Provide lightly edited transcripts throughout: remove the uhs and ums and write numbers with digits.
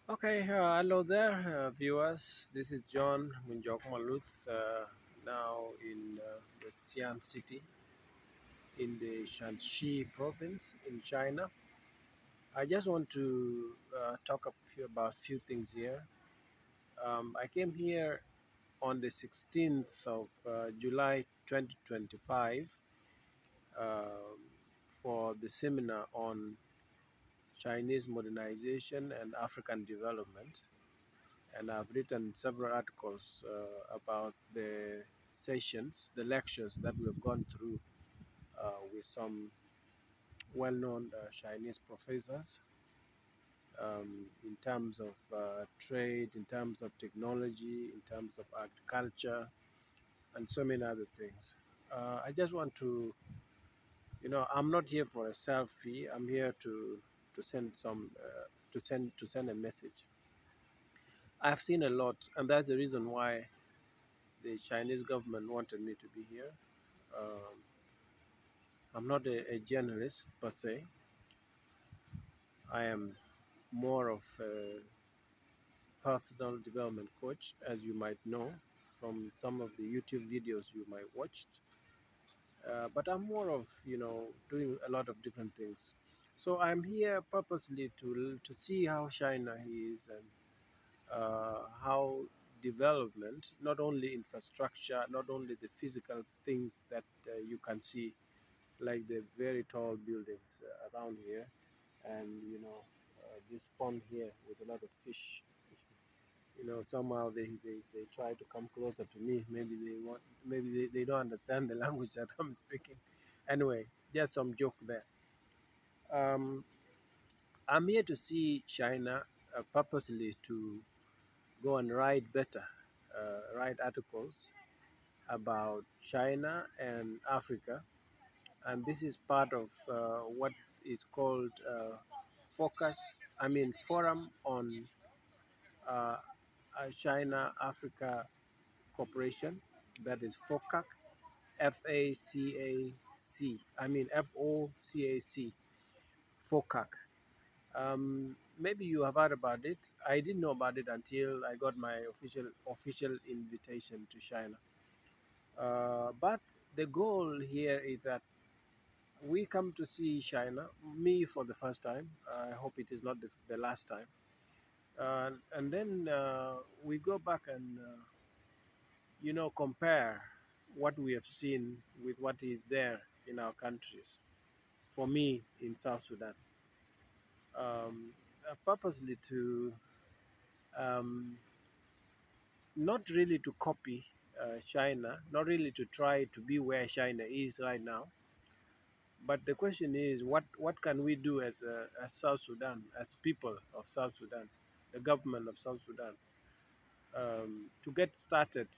Okay, hello there, viewers. This is John Munjok Maluth, now in the Xi'an city in the Shanxi province in China. I just want to talk about a few things here. I came here on the 16th of July 2025 um, for the seminar on Chinese modernization and African development. And I've written several articles about the sessions, the lectures that we've gone through with some well-known Chinese professors in terms of trade, in terms of technology, in terms of agriculture, and so many other things. I just want to, I'm not here for a selfie. I'm here to send to send a message. I've seen a lot, and that's the reason why the Chinese government wanted me to be here. Um, I'm not a journalist per se. I am more of a personal development coach, as you might know from some of the YouTube videos you might watched. But I'm more of doing a lot of different things. So I'm here purposely to see how China is and how development, not only infrastructure, not only the physical things that you can see like the very tall buildings around here, and this pond here with a lot of fish. Somehow they try to come closer to me. Maybe they don't understand the language that I'm speaking. Anyway, there's some joke there. um, I'm here to see China purposely to go and write better, write articles about China and Africa, and this is part of what is called forum on uh, China Africa Cooperation. That is FOCAC, FACAC. FOCAC, FOCAC. Maybe you have heard about it. I didn't know about it until I got my official invitation to China. But the goal here is that we come to see China, me for the first time. I hope it is not the last time. And then we go back and, compare what we have seen with what is there in our countries. For me, in South Sudan, purposely to um, not really to copy China, not really to try to be where China is right now. But the question is, what can we do as South Sudan, as people of South Sudan, the government of South Sudan, to get started?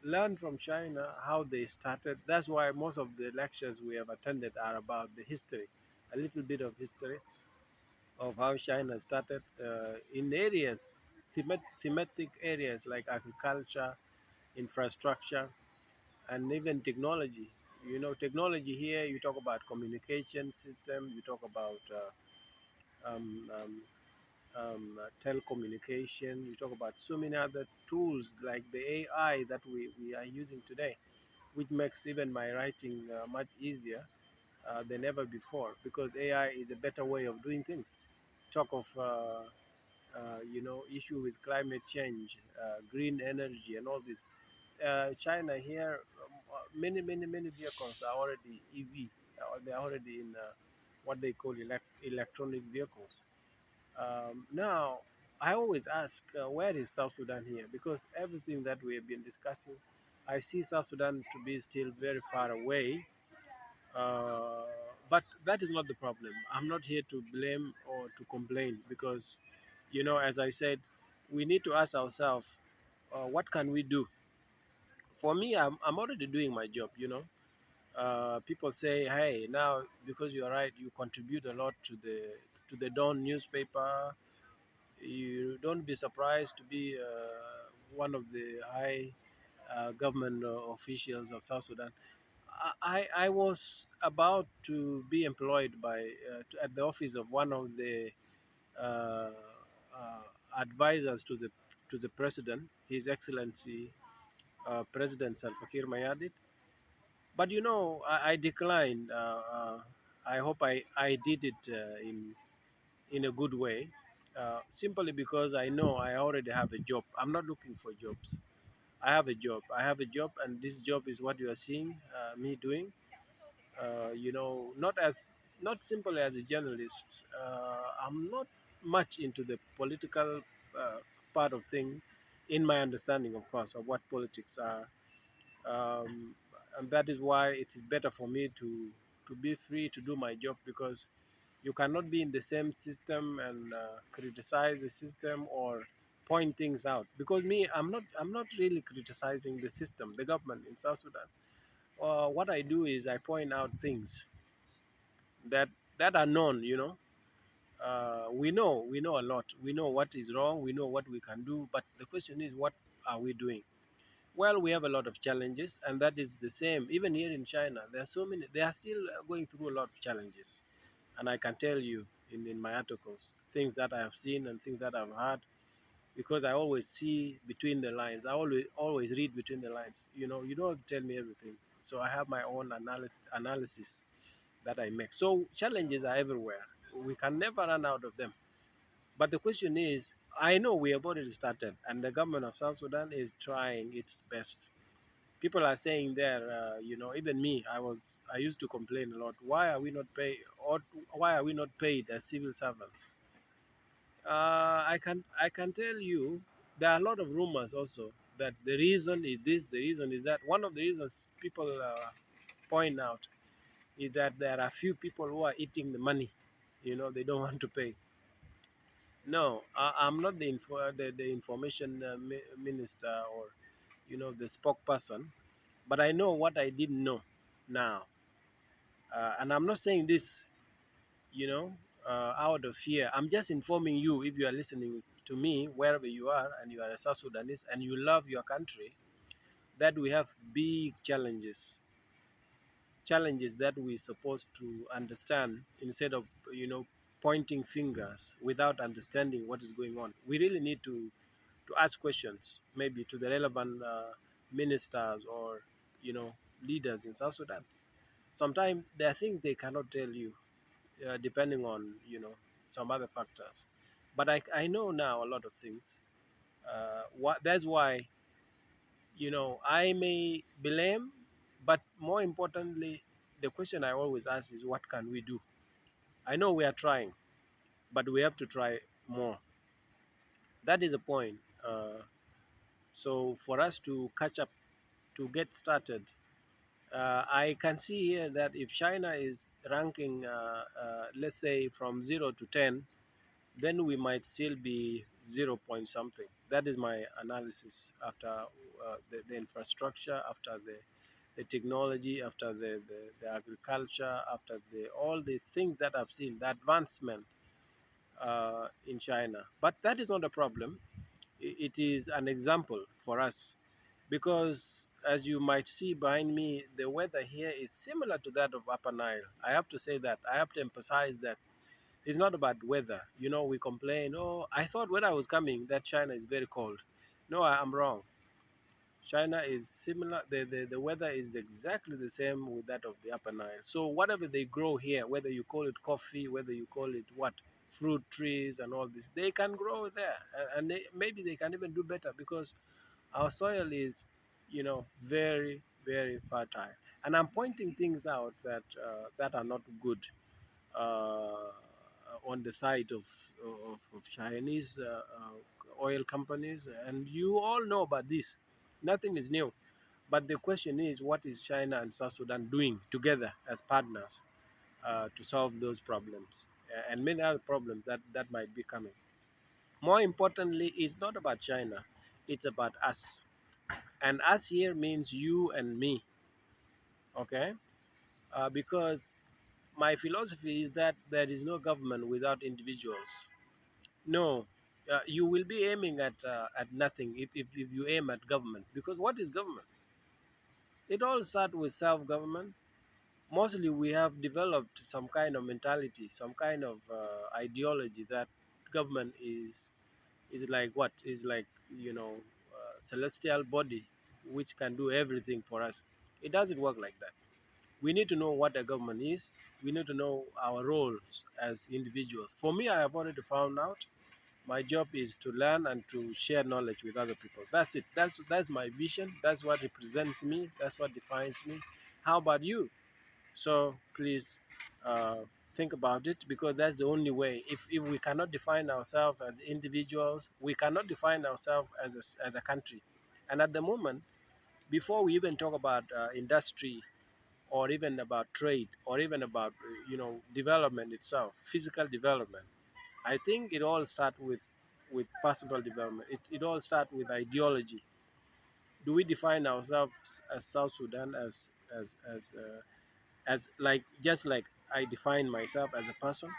Learn from China how they started. That's why most of the lectures we have attended are about the history, a little bit of history of how China started in areas, thematic areas like agriculture, infrastructure, and even technology. Technology here, you talk about communication system, you talk about um, um, telecommunication, you talk about so many other tools like the AI that we are using today, which makes even my writing much easier than ever before, because AI is a better way of doing things. Talk of issue with climate change, green energy, and all this. China here, many vehicles are already EV. They are already in what they call electronic vehicles. Now, I always ask, where is South Sudan here? Because everything that we have been discussing, I see South Sudan to be still very far away. Uh, but that is not the problem. I'm not here to blame or to complain, because, as I said, we need to ask ourselves, what can we do? For me, I'm already doing my job. People say, hey, now because you're right, you contribute a lot to the Dawn newspaper. You don't be surprised to be one of the high government officials of South Sudan. I was about to be employed at the office of one of the uh, advisors to the president, His Excellency President Salva Kiir Mayardit. But you know, I declined. I hope I did it in a good way, simply because I know I already have a job. I'm not looking for jobs. I have a job. I have a job, and this job is what you are seeing me doing. You know, not simply as a journalist. I'm not much into the political uh, part of thing, in my understanding, of course, of what politics are, um, and that is why it is better for me to be free to do my job, because you cannot be in the same system and criticize the system or point things out. Because me, I'm not really criticizing the system, the government in South Sudan. What I do is I point out things that that are known. You know, we know a lot. We know what is wrong. We know what we can do. But the question is, what are we doing? Well, we have a lot of challenges, and that is the same. Even here in China, there are so many. They are still going through a lot of challenges, and I can tell you in my articles things that I have seen and things that I've heard, because I always see between the lines. I always read between the lines. You know, you don't have to tell me everything. So I have my own analysis that I make. So challenges are everywhere. We can never run out of them. But the question is, I know we have already started, and the government of South Sudan is trying its best. People are saying there, you know, even me, I used to complain a lot. Why are we not paid, or why are we not paid as civil servants? I can tell you there are a lot of rumors also that the reason is this, the reason is that. One of the reasons people point out is that there are few people who are eating the money. You know, they don't want to pay. No, I'm not the information minister, or you know, the spokesperson, but I know what I didn't know now, and I'm not saying this, you know, out of fear. I'm just informing you, if you are listening to me wherever you are and you are a South Sudanese and you love your country, that we have big challenges that we're supposed to understand, instead of, you know, pointing fingers without understanding what is going on. We really need to ask questions, maybe to the relevant ministers, or you know, leaders in South Sudan. Sometimes there are things they cannot tell you, depending on, you know, some other factors. But I know now a lot of things. That's why, you know, I may blame, but more importantly, the question I always ask is, what can we do? I know we are trying, but we have to try more. That is a point. So for us to catch up, to get started, I can see here that if China is ranking, let's say from 0 to 10, then we might still be 0 point something. That is my analysis after the infrastructure, after the technology, after the agriculture, after all the things that I've seen, the advancement in China. But that is not a problem. It is an example for us, because as you might see behind me, the weather here is similar to that of Upper Nile. I have to say that. I have to emphasize that it's not about weather. You know, we complain, oh, I thought when I was coming that China is very cold. No, I'm wrong. China is similar. The weather is exactly the same with that of the Upper Nile. So whatever they grow here, whether you call it coffee, whether you call it what, fruit trees and all this, they can grow there, and maybe they can even do better, because our soil is, you know, very very fertile. And I'm pointing things out that are not good, uh, on the side of Chinese oil companies, and you all know about this. Nothing is new. But the question is, what is China and South Sudan doing together as partners to solve those problems, and many other problems that might be coming? More importantly, it's not about China, it's about us. And us here means you and me, okay? Because my philosophy is that there is no government without individuals. No, you will be aiming at nothing if you aim at government. Because what is government? It all starts with self government. Mostly we have developed some kind of mentality, some kind of ideology that government is like what is like, you know, celestial body which can do everything for us. It doesn't work like that. We need to know what the government is. We need to know our roles as individuals. For me, I have already found out my job is to learn and to share knowledge with other people. That's it. That's my vision. That's what represents me. That's what defines me. How about you? So please uh, think about it, because that's the only way. If we cannot define ourselves as individuals, we cannot define ourselves as a country. And at the moment, before we even talk about industry, or even about trade, or even about development itself, physical development, I think it all starts with personal development. It all starts with ideology. Do we define ourselves as South Sudan as like just like I define myself as a person,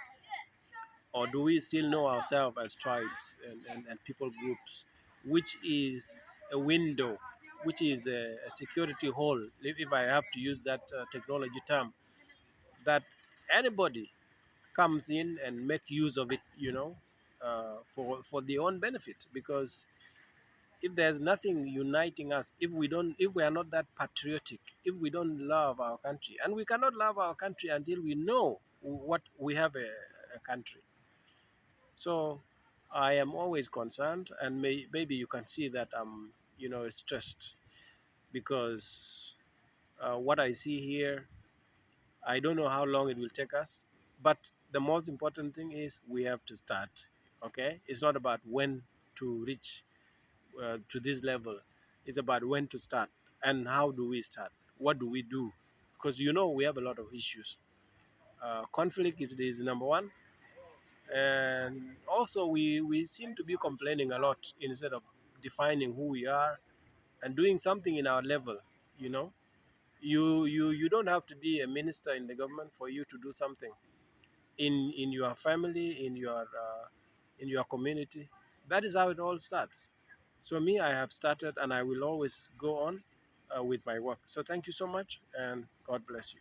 or do we still know ourselves as tribes and people groups, which is a window, which is a security hole, if I have to use that technology term, that anybody comes in and make use of it, for their own benefit. Because if there's nothing uniting us, if we are not that patriotic, if we don't love our country, and we cannot love our country until we know what we have a country. So I am always concerned, and maybe you can see that I'm stressed, because what I see here, I don't know how long it will take us, but the most important thing is we have to start. Okay, it's not about when to reach to this level. It's about when to start, and how do we start. What do we do? Because we have a lot of issues. Conflict is number one, and also we seem to be complaining a lot instead of defining who we are and doing something in our level. You know, you don't have to be a minister in the government for you to do something in your family, in your community. That is how it all starts. So me, I have started, and I will always go on with my work. So thank you so much, and God bless you.